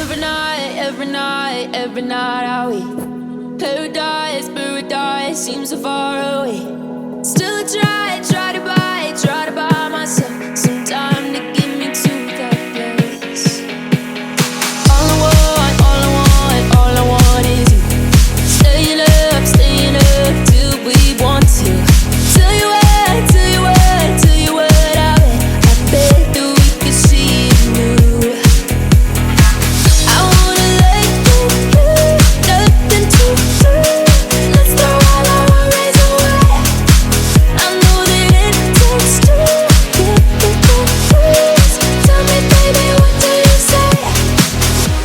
every night are we paradise, paradise seems so far away. Still try to buy myself some time to get me to that place. All I want is you. Staying up till we want to. Tell you what I bet that we could see it new. I wanna let you, nothing to do. Let's throw all our worries away. I know that it takes two to get the confused. Tell me, baby, what do you say?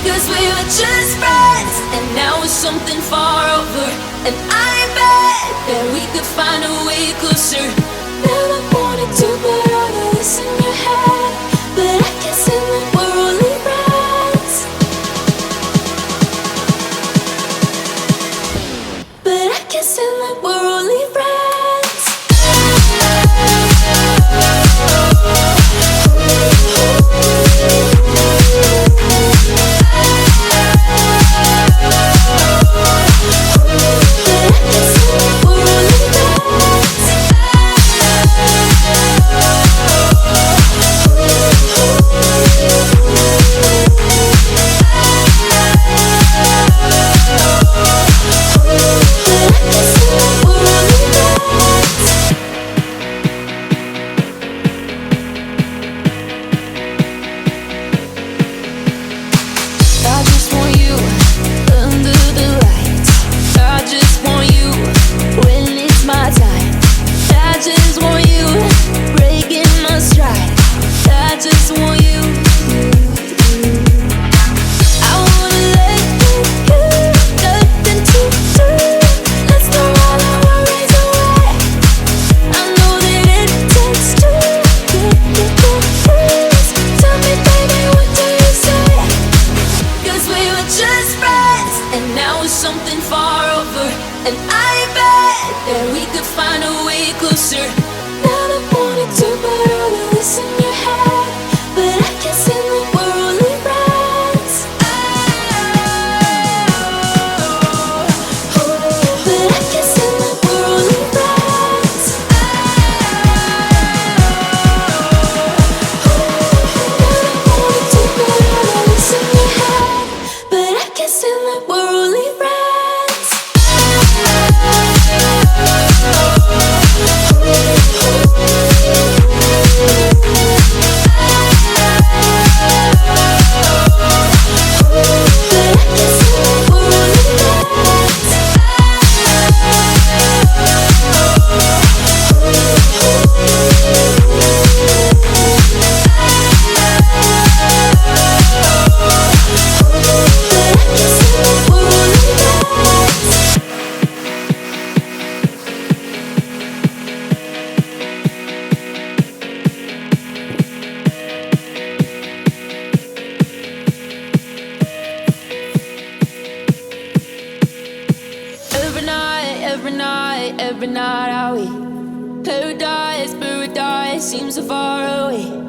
'Cause we were just friends, and now it's something far over. And I bet that we could find a way closer. Never wanted to put all of this in your head, but I guess in the we're only friends. But I guess in the we're only friends. I just want you under the lights. I just want you when it's my time. I just want you breaking my stride. I just want you. I wanna let you, nothing to do. Let's throw all our worries away. I know that it takes two to get confused. Tell me, baby, what do you say? 'Cause we were just friends, and now it's something far over. And I bet that we could find a way closer. Never wanted to put all of this in your head, but I guess in the we're only friends. But I guess in the we're only friends. Never wanted to put all of this in your head, but I guess in the we're only friends. Every night are we paradise, paradise seems so far away.